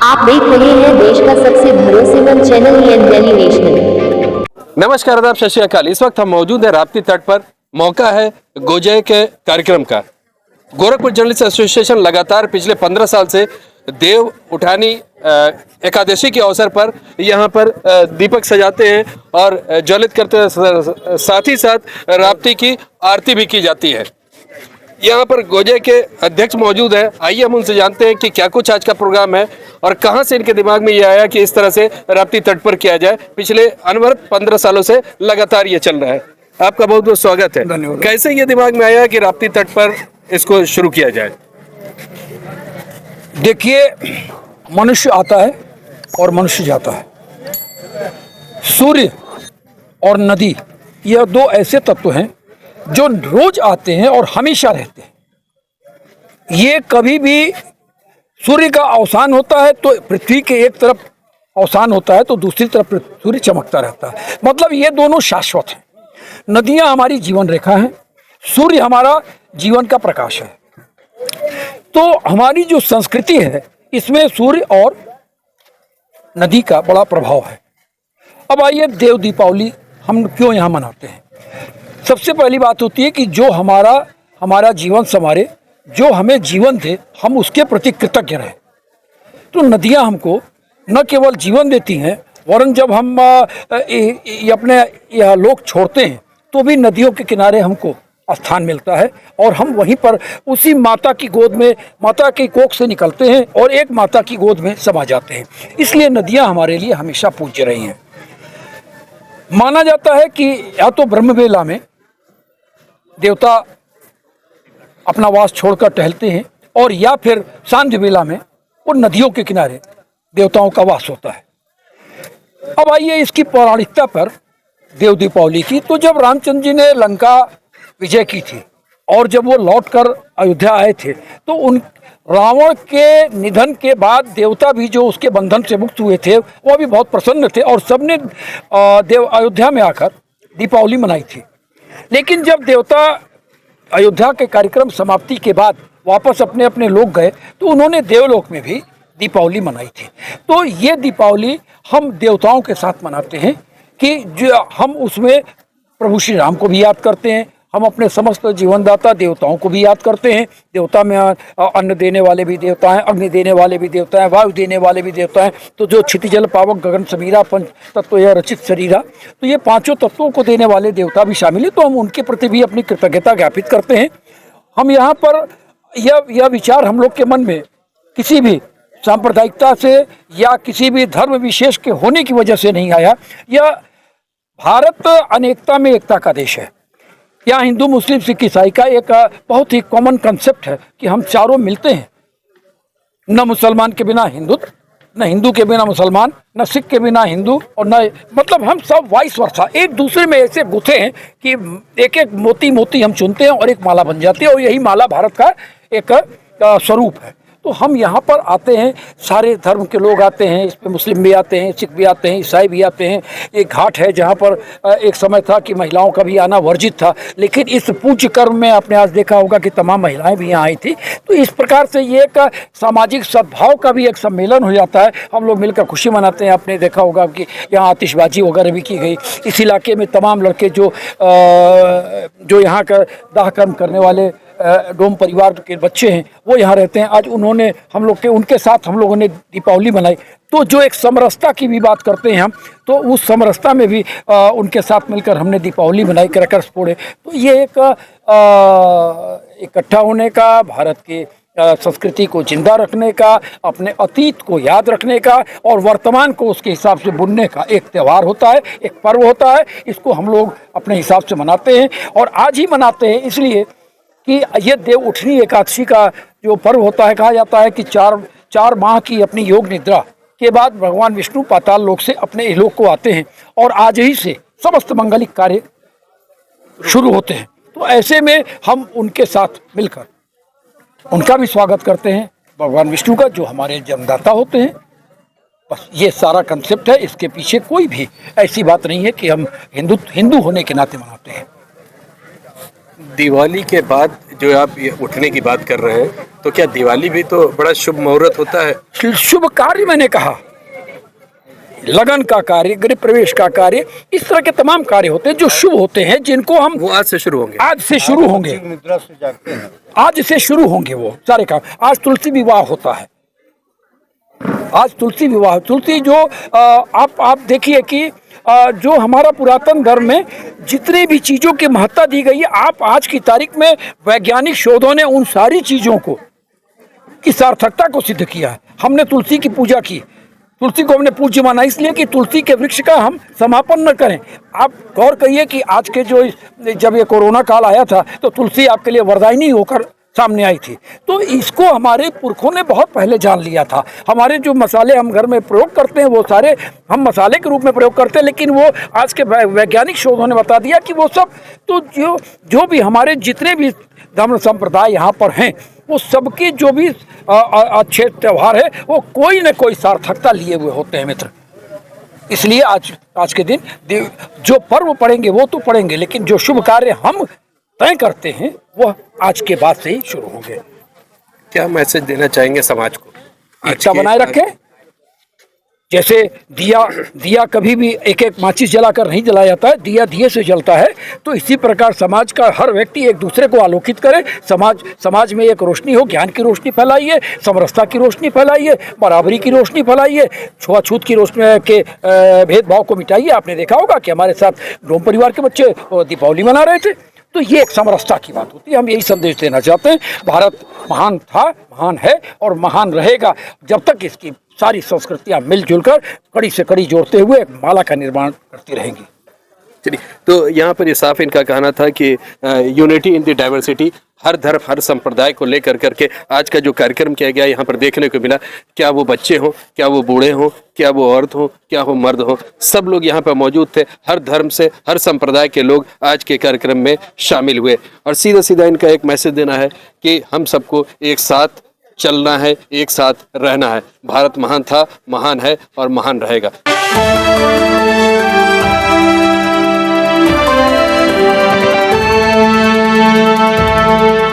आप देख रहे हैं देश का सबसे भरोसेमंद चैनल दिल्ली नेशनल। नमस्कार, आदाब, सत श्री अकाल। इस वक्त हम मौजूद हैं राप्ती तट पर। मौका है गोजय के कार्यक्रम का। गोरखपुर जर्नलिस्ट एसोसिएशन लगातार पिछले 15 साल से देव उठानी एकादशी के अवसर पर यहाँ पर दीपक सजाते हैं और ज्वलित करते हैं, साथ ही साथ राप्ती की आरती भी की जाती है। यहाँ पर गोजय के अध्यक्ष मौजूद हैं। आइए हम उनसे जानते हैं कि क्या कुछ आज का प्रोग्राम है और कहाँ से इनके दिमाग में ये आया कि इस तरह से राप्ती तट पर किया जाए। पिछले अनवरत 15 सालों से लगातार ये चल रहा है। आपका बहुत बहुत स्वागत है। धन्यवाद। कैसे ये दिमाग में आया कि राप्ती तट पर इसको शुरू किया जाए? देखिए, मनुष्य आता है और मनुष्य जाता है। सूर्य और नदी, यह दो ऐसे तत्व हैं जो रोज आते हैं और हमेशा रहते हैं। ये कभी भी, सूर्य का अवसान होता है तो पृथ्वी के एक तरफ अवसान होता है तो दूसरी तरफ सूर्य चमकता रहता है। मतलब ये दोनों शाश्वत हैं। नदियां हमारी जीवन रेखा हैं, सूर्य हमारा जीवन का प्रकाश है। तो हमारी जो संस्कृति है इसमें सूर्य और नदी का बड़ा प्रभाव है। अब आइए, देव दीपावली हम क्यों यहाँ मनाते हैं? सबसे पहली बात होती है कि जो हमारा जीवन संवारे, जो हमें जीवन दे, हम उसके प्रति कृतज्ञ रहें। तो नदियाँ हमको न केवल जीवन देती हैं, वरन जब हम अपने यह लोक छोड़ते हैं तो भी नदियों के किनारे हमको स्थान मिलता है और हम वहीं पर उसी माता की गोद में, माता की कोख से निकलते हैं और एक माता की गोद में समा जाते हैं। इसलिए नदियाँ हमारे लिए हमेशा पूज्य रही हैं। माना जाता है कि या तो ब्रह्मवेला में देवता अपना वास छोड़कर टहलते हैं और या फिर सांध्य वेला में और नदियों के किनारे देवताओं का वास होता है। अब आइए इसकी पौराणिकता पर, देव दीपावली की। तो जब रामचंद्र जी ने लंका विजय की थी और जब वो लौटकर अयोध्या आए थे तो उन रावण के निधन के बाद देवता भी जो उसके बंधन से मुक्त हुए थे वो भी बहुत प्रसन्न थे और सबने अयोध्या में आकर दीपावली मनाई थी। लेकिन जब देवता अयोध्या के कार्यक्रम समाप्ति के बाद वापस अपने अपने लोक गए तो उन्होंने देवलोक में भी दीपावली मनाई थी। तो ये दीपावली हम देवताओं के साथ मनाते हैं कि जो हम उसमें प्रभु श्री राम को भी याद करते हैं, हम अपने समस्त जीवनदाता देवताओं को भी याद करते हैं। देवता में अन्न देने वाले भी देवता हैं, अग्नि देने वाले भी देवता हैं, वायु देने वाले भी देवता हैं। तो जो क्षिति जल पावक गगन समीरा पंच तत्व यह रचित शरीरा, तो ये पांचों तत्वों को देने वाले देवता भी शामिल है। तो हम उनके प्रति भी अपनी कृतज्ञता ज्ञापित करते हैं। हम यहाँ पर यह विचार हम लोग के मन में किसी भी सांप्रदायिकता से या किसी भी धर्म विशेष के होने की वजह से नहीं आया। यह भारत अनेकता में एकता का देश है। यहाँ हिंदू मुस्लिम सिख ईसाई का एक बहुत ही कॉमन कंसेप्ट है कि हम चारों मिलते हैं। न मुसलमान के बिना हिंदुत्व, न हिंदू के बिना मुसलमान, न सिख के बिना हिंदू, और न, मतलब हम सब वाइस वर्सा एक दूसरे में ऐसे गुथे हैं कि एक एक मोती मोती हम चुनते हैं और एक माला बन जाती है और यही माला भारत का एक स्वरूप है। तो हम यहाँ पर आते हैं, सारे धर्म के लोग आते हैं, इस पर मुस्लिम भी आते हैं, सिख भी आते हैं, ईसाई भी आते हैं। एक घाट है जहाँ पर एक समय था कि महिलाओं का भी आना वर्जित था, लेकिन इस पूज्य कर्म में आपने आज देखा होगा कि तमाम महिलाएं भी यहाँ आई थी। तो इस प्रकार से ये एक सामाजिक सद्भाव का भी एक सम्मेलन हो जाता है। हम लोग मिलकर खुशी मनाते हैं। आपने देखा होगा कि यहाँ आतिशबाजी वगैरह भी की गई। इस इलाके में तमाम लड़के जो यहाँ का दाह कर्म करने वाले डोम परिवार के बच्चे हैं वो यहाँ रहते हैं। आज उन्होंने उनके साथ हम लोगों ने दीपावली मनाई। तो जो एक समरसता की भी बात करते हैं हम, तो उस समरसता में भी उनके साथ मिलकर हमने दीपावली मनाई, क्रैकर्स फोड़े। तो ये एक इकट्ठा होने का, भारत की संस्कृति को जिंदा रखने का, अपने अतीत को याद रखने का और वर्तमान को उसके हिसाब से बुनने का एक त्यौहार होता है, एक पर्व होता है। इसको हम लोग अपने हिसाब से मनाते हैं और आज ही मनाते हैं इसलिए कि ये देव उठनी एकादशी का जो पर्व होता है, कहा जाता है कि चार माह की अपनी योग निद्रा के बाद भगवान विष्णु पाताल लोक से अपने इहलोक को आते हैं और आज ही से समस्त मंगलिक कार्य शुरू होते हैं। तो ऐसे में हम उनके साथ मिलकर उनका भी स्वागत करते हैं, भगवान विष्णु का जो हमारे जन्मदाता होते हैं। बस ये सारा कंसेप्ट है। इसके पीछे कोई भी ऐसी बात नहीं है कि हम हिंदू होने के नाते मनाते हैं। दिवाली के बाद जो आप ये उठने की बात कर रहे हैं, तो क्या दिवाली भी तो बड़ा शुभ मुहूर्त होता है? शुभ कार्य मैंने कहा, लगन का कार्य, गृह प्रवेश का कार्य, इस तरह के तमाम कार्य होते हैं जो शुभ होते हैं, जिनको हम वो आज से शुरू होंगे। आज से शुरू होंगे, आज से शुरू होंगे वो सारे काम। आज तुलसी विवाह होता है, आज तुलसी विवाह, तुलसी जो आप देखिए कि जो हमारा पुरातन धर्म में जितनी भी चीज़ों की महत्ता दी गई है, आप आज की तारीख में वैज्ञानिक शोधों ने उन सारी चीज़ों को की सार्थकता को सिद्ध किया है। हमने तुलसी की पूजा की, तुलसी को हमने पूज्य माना, इसलिए कि तुलसी के वृक्ष का हम समापन न करें। आप गौर करिए कि आज के जो जब ये कोरोना काल आया था तो तुलसी आपके लिए वरदायिनी होकर सामने आई थी। तो इसको हमारे पुरखों ने बहुत पहले जान लिया था। हमारे जो मसाले हम घर में प्रयोग करते हैं वो सारे हम मसाले के रूप में प्रयोग करते हैं, लेकिन वो आज के वैज्ञानिक शोधों ने बता दिया कि वो सब तो जो भी हमारे जितने भी धर्म संप्रदाय यहाँ पर हैं, वो सबके जो भी अच्छे त्यौहार है वो कोई न कोई सार्थकता लिए हुए होते हैं मित्र। इसलिए आज के दिन जो पर्व पड़ेंगे वो तो पड़ेंगे, लेकिन जो शुभ कार्य हम तय करते हैं वह आज के बाद से ही शुरू होंगे। क्या मैसेज देना चाहेंगे समाज को? एकता बनाए रखें। जैसे दिया कभी भी एक एक माचिस जलाकर नहीं जलाया जाता है, दिया दिए से जलता है। तो इसी प्रकार समाज का हर व्यक्ति एक दूसरे को आलोकित करे, समाज में एक रोशनी हो, ज्ञान की रोशनी फैलाइए, समरसता की रोशनी फैलाइए, बराबरी की रोशनी फैलाइए, छुआछूत की रोशनी के भेदभाव को मिटाइए। आपने देखा होगा कि हमारे साथ डोम परिवार के बच्चे दीपावली मना रहे थे, तो ये एक समरसता की बात होती है। हम यही संदेश देना चाहते हैं, भारत महान था, महान है और महान रहेगा जब तक इसकी सारी संस्कृतियां मिलजुल कर कड़ी से कड़ी जोड़ते हुए एक माला का निर्माण करती रहेंगी। चलिए, तो यहाँ पर ये साफ इनका कहना था कि यूनिटी इन द डाइवर्सिटी, हर धर्म हर संप्रदाय को लेकर करके आज का जो कार्यक्रम किया गया यहाँ पर देखने को मिला। क्या वो बच्चे हों, क्या वो बूढ़े हों, क्या वो औरत हों, क्या वो मर्द हों, सब लोग यहाँ पर मौजूद थे। हर धर्म से हर संप्रदाय के लोग आज के कार्यक्रम में शामिल हुए और सीधा सीधा इनका एक मैसेज देना है कि हम सबको एक साथ चलना है, एक साथ रहना है। भारत महान था, महान है और महान रहेगा।